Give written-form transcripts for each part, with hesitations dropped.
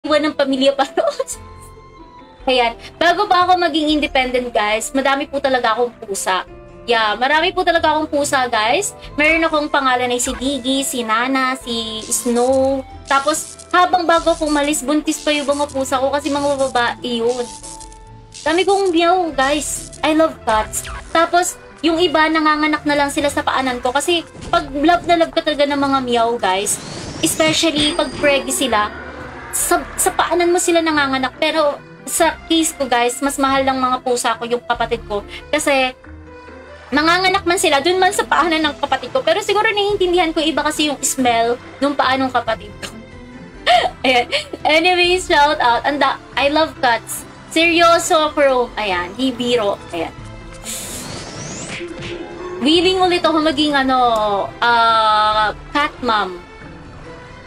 iwan ng pamilya para Ayan. Bago pa ako maging independent, guys, madami po talaga akong pusa. Yeah, marami po talaga akong pusa, guys. Meron akong pangalan ay si Diggy, si Nana, si Snow. Tapos, habang bago akong malis, buntis pa yung mga pusa ko kasi mga babae yun. Dami kong meow, guys. I love cats. Tapos, yung iba, nanganganak na lang sila sa paanan ko. Kasi, pag love na love ka talaga ng mga meow, guys, especially pag preggy sila, sa paanan mo sila nanganganak. Pero, sa case ko, guys, mas mahal ng mga pusa ko yung kapatid ko. Kasi, nanganganak man sila, dun man sa paanan ng kapatid ko. Pero siguro naiintindihan ko, iba kasi yung smell nung paa ng kapatid ko. Ayan. Anyways, shout out. I love cats. Seryoso, Chrome. Ayan. Hibiro. Ayan. Willing ulit ako maging, cat mom.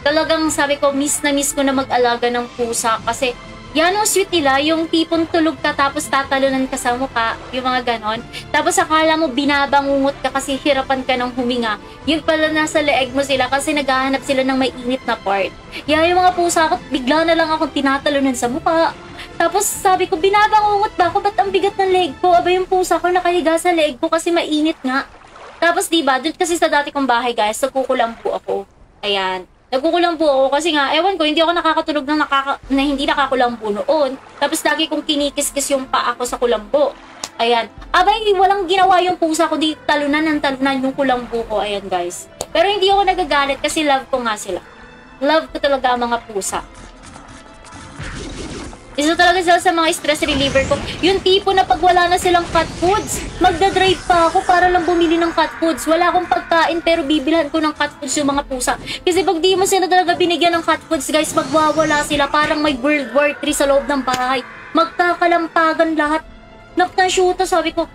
Talagang sabi ko, miss na miss ko na mag-alaga ng pusa. Kasi, yan ang sweet nila, yung tipong tulog ka tapos tatalunan ka sa mukha, yung mga ganon. Tapos akala mo binabangungot ka kasi hirapan ka ng huminga. Yun pala nasa leeg mo sila kasi naghahanap sila ng may init na part. Yeah, yung mga pusa ko, bigla na lang akong tinatalunan sa mukha. Tapos sabi ko, binabangungot ba ako? Ba't ang bigat ng leg ko? Aba yung pusa ko nakahiga sa leg ko kasi mainit nga. Tapos diba, doon kasi sa dati kong bahay, guys, nagkukulambo ako. Ayan. Nagkukulambo ako kasi nga, ewan ko, hindi ako nakakatulog na hindi nakakulambo noon. Tapos lagi kong kinikis-kis yung paa ko sa kulambo. Ayan. Abay, walang ginawa yung pusa ko, di talunan yung kulambo ko. Ayan, guys. Pero hindi ako nagagalit kasi love ko nga sila. Love ko talaga ang mga pusa. Isa talaga sila sa mga stress reliever ko. Yung tipo na pag wala na silang cat foods, magdadrive pa ako para lang bumili ng cat foods. Wala akong pagkain pero bibilhan ko ng cat foods yung mga pusa. Kasi pag di mo sila talaga binigyan ng cat foods, guys, magwawala sila. Parang may World War III sa loob ng bahay. Magkakalampagan lahat. Nakta-shoota, sabi ko.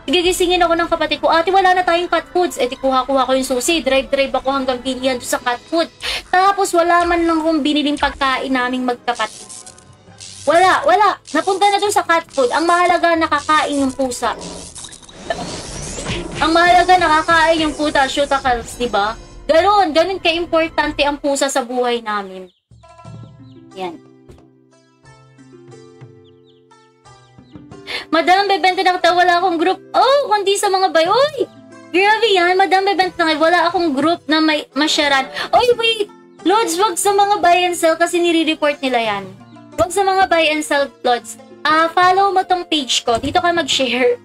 Gigisingin ako ng kapatid ko, ate, wala na tayong cat foods. Eh, di kuha-kuha ko yung susi. Drive ako hanggang bilihan sa cat food. Tapos wala man lang akong biniling pagkain naming magkapatid. Wala. Napunta na dun sa cat food. Ang mahalaga, nakakain yung pusa. Ang mahalaga, nakakain yung pusa. Shootakals, diba? Ganun ka-importante ang pusa sa buhay namin. Yan. Madam, bebenta na kita. Wala akong group. Oh, kundi sa mga bayo. Oy! Grabe yan. Madam, bebenta na kita. Wala akong group na may masyaran. Oy, wait! Lods, wag sa mga buy and sell kasi nire-report nila yan. Huwag sa mga buy and sell plots. Follow mo tong page ko. Dito ka mag-share.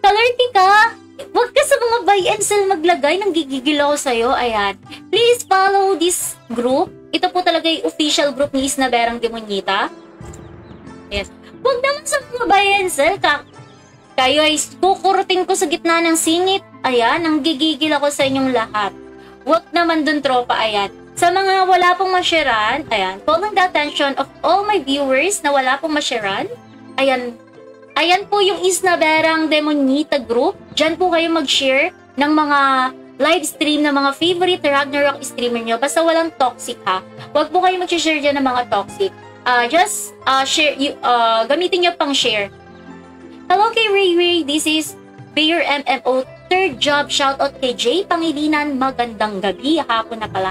Talerty ka. Huwag ka sa mga buy and sell maglagay. Nang gigigil ako sa'yo. Ayan. Please follow this group. Ito po talaga yung official group ni Isna Berang Demonita. Yes. Huwag naman sa mga buy and sell. Kayo ay kukurutin ko sa gitna ng singit. Ayan. Nang gigigil ako sa inyong lahat. Huwag naman dun, tropa. Ayan. Sa mga wala pong masharan, ayan, calling the attention of all my viewers na wala pong masharan, ayan po yung Isna Berang Demonita group. Diyan po kayo mag-share ng mga live stream ng mga favorite Ragnarok streamer nyo. Basta walang toxic, ha. Huwag po kayo mag-share dyan ng mga toxic. Just share, gamitin nyo pang share. Hello kay Ray. This is Bayer MMO. Third job, shoutout kay Jay Pangilinan, magandang gabi, hapon pala.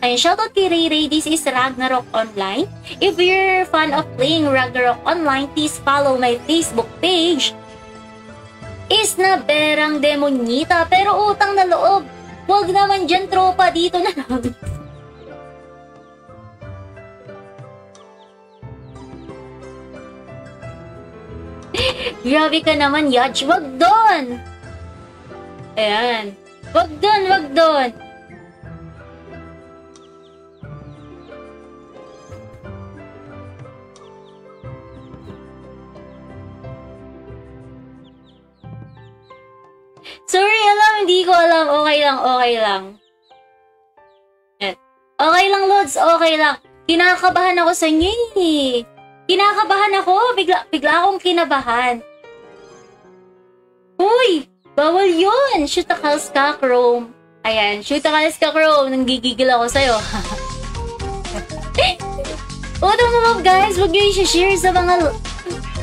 Ayun, shoutout kay Ray, this is Ragnarok Online. If you're fan of playing Ragnarok Online, please follow my Facebook page. Isna Berang Demonita, pero utang na loob. Huwag naman dyan, tropa, dito na lang. Grabe ka naman, Yaj, wag doon! Ayan. Wag doon. Sorry, hindi ko alam. Okay lang. Ayan. Okay lang, Lods. Okay lang. Kinakabahan ako sa inyo eh. Kinakabahan ako. Bigla akong kinabahan. Uy! Bawal yun! Shootakals ka, Chrome. Ayan, shootakals ka, Chrome. Nanggigigil ako sa'yo. Utang naman, guys. Huwag nyo i-share sa mga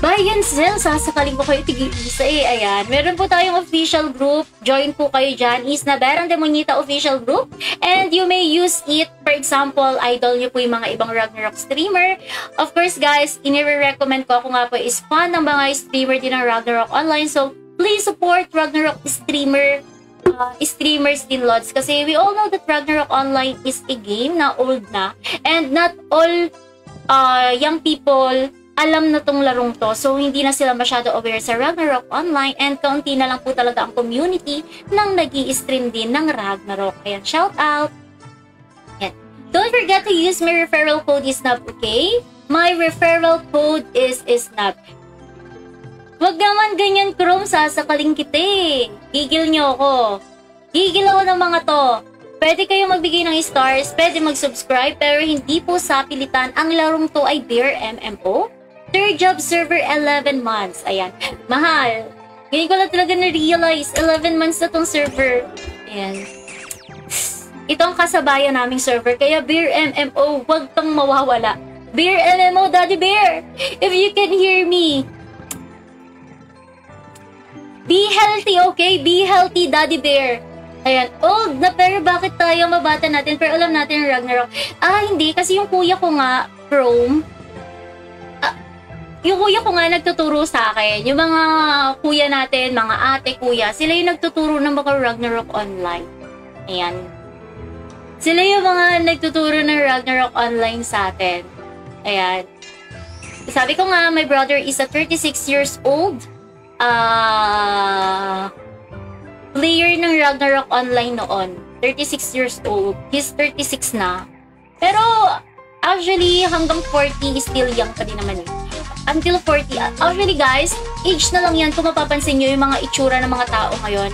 Buy and sell, sasakalin ko kayo tig-isa eh. Ayan, meron po tayong official group. Join po kayo dyan. Isna Berang Demonita official group. And you may use it, for example, idol nyo po yung mga ibang Ragnarok streamer. Of course guys, inire-recommend ko ako nga po is fan ng mga streamer din ng Ragnarok Online. So, please support Ragnarok streamers din, Lods. Kasi we all know that Ragnarok Online is a game na old na. And not all young people alam na tong larong to. So, hindi na sila masyado aware sa Ragnarok Online and kaunti na lang po talaga ang community nang nag-i-stream din ng Ragnarok. Ayan, shout out! Ayan. Don't forget to use my referral code ISNAB, okay? My referral code is ISNAB. Wag naman ganyan, Chrome, sasakaling kita eh. Gigil nyo ako. Gigil ako ng mga to. Pwede kayo magbigay ng stars, pwede mag-subscribe, pero hindi po sa pilitan. Ang larong to ay Beer MMO. Third job server, 11 months. Ayan. Mahal. Ngayon ko lang talaga na-realize, 11 months na tong server. Ayan. Ito ang kasabayan naming server. Kaya Beer MMO, wag kang mawawala. Beer MMO, Daddy Bear. If you can hear me. Be healthy, okay? Be healthy, Daddy Bear. Ayan. Old na, pero bakit tayo mabata natin? Pero alam natin yung Ragnarok. Hindi. Kasi yung kuya ko nga, Chrome, yung kuya ko nga nagtuturo sa akin. Yung mga kuya natin, mga ate, kuya, sila yung nagtuturo ng mga Ragnarok Online. Ayan. Sila yung mga nagtuturo ng Ragnarok Online sa atin. Ayan. Sabi ko nga, my brother is a 36 years old. Player ng Ragnarok Online noon. 36 years old. He's 36 na. Pero, actually, hanggang 40 still young pa din naman eh. Until 40. Actually guys, age na lang yan kung mapapansin nyo yung mga itsura ng mga tao ngayon.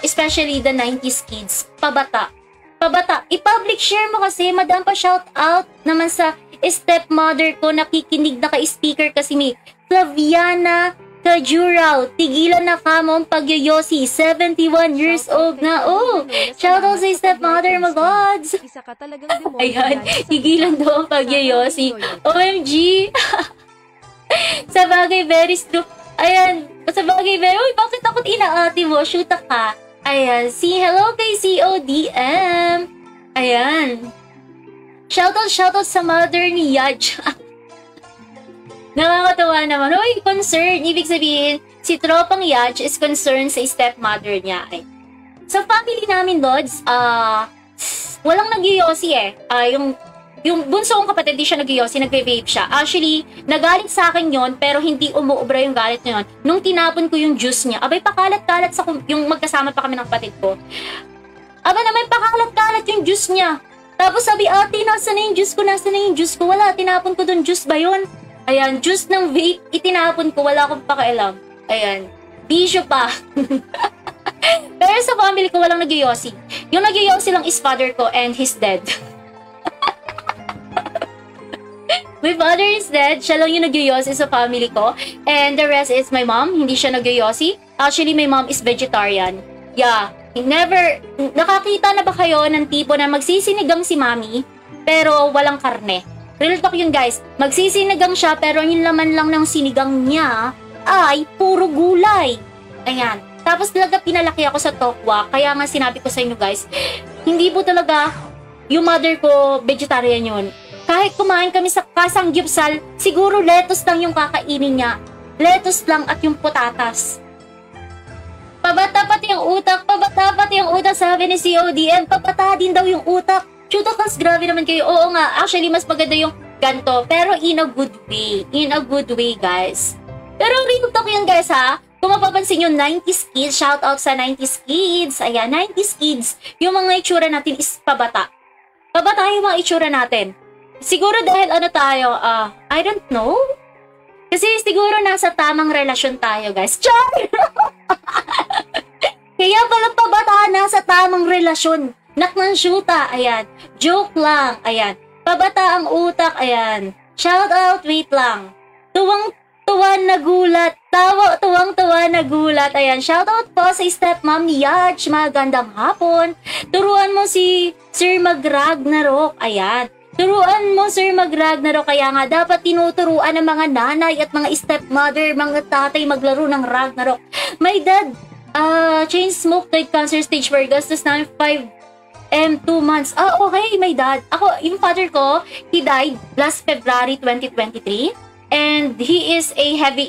Especially the 90s kids. Pabata. Pabata. I-public share mo kasi. Madam pa shout out naman sa stepmother ko. Nakikinig na ka-speaker kasi may Flaviana Kajural. Tigilan na ka mong pagyoyosi. 71 years old na. Oh, shout out sa stepmother mo, gods. Ayan. Tigilan daw ang pagyoyosi. OMG. Sa bagay, very true. Ayan, sa bagay, very, uy, bakit ako inaati mo? Shoot ka. Ayan, hello kay CODM. Ayan. Shoutout sa mother ni Yaj. Nakakatawa naman. Uy, concern. Ibig sabihin, si Tropang Yaj is concerned sa stepmother niya. Ay. Sa family namin, Lods, walang nagyoyosi eh. Yung bunso kong kapatid, di siya nag-yosi, nagve-vape siya. Actually, nagalit sa akin yon pero hindi umuubra yung galit na yun. Nung tinapon ko yung juice niya, abay, pakalat-kalat sa yung magkasama pa kami ng kapatid ko. Aba naman, pakalat-kalat yung juice niya. Tapos sabi, ate, nasa na yung juice ko? Nasa na yung juice ko? Wala, tinapon ko dun. Juice ba yun? Ayan, juice ng vape, itinapon ko. Wala akong pakialam. Ayan, bisyo pa. Pero sa family ko, walang nag-yosi. Yung nag-yosi lang is father ko and he's dead. My father is dead. Siya lang yung nagyoyosi sa family ko. And the rest is my mom. Hindi siya nagyoyosi. Actually, my mom is vegetarian. Yeah. Never. Nakakita na ba kayo ng tipo na magsisinigang si mami pero walang karne? Real talk yun, guys. Magsisinigang siya pero yung laman lang ng sinigang niya ay puro gulay. Ayan. Tapos talaga pinalaki ako sa tokwa. Kaya nga sinabi ko sa inyo, guys, hindi po talaga yung mother ko vegetarian yun. Kahit kumain kami sa kasangyupsal, siguro lettuce lang yung kakainin niya. Lettuce lang at yung patatas. Pabata pati yung utak, sabi ni CODM. Pabata din daw yung utak. Chutokas, grabe naman kayo. Oo nga, actually mas maganda yung ganto. Pero in a good way. In a good way, guys. Pero real talk yun, guys, ha? Kung mapapansin yung 90s kids, shout out sa 90s kids. Ayan, 90s kids. Yung mga itsura natin is pabata. Pabata yung mga itsura natin. Siguro dahil ano tayo, I don't know. Kasi siguro nasa tamang relasyon tayo, guys. Char! Kaya pala pabata, nasa tamang relasyon. Naknang shoota, ayan. Joke lang, ayan. Pabata ang utak, ayan. Shout out, wait lang. Tuwang-tuwa na gulat. Tuwang-tuwa na gulat. Ayan, shout out po sa stepmom ni Yaj. Magandang hapon. Turuan mo si Sir Mag-Ragnarok. Ayan. Turuan mo, sir, mag-Ragnarok. Kaya nga, dapat tinuturuan ng mga nanay at mga stepmother, mga tatay maglaro ng Ragnarok. My dad, chain smoke, died cancer stage 4, gastos namin 2 months. Okay, my dad. Yung father ko, he died last February 2023. And he is a heavy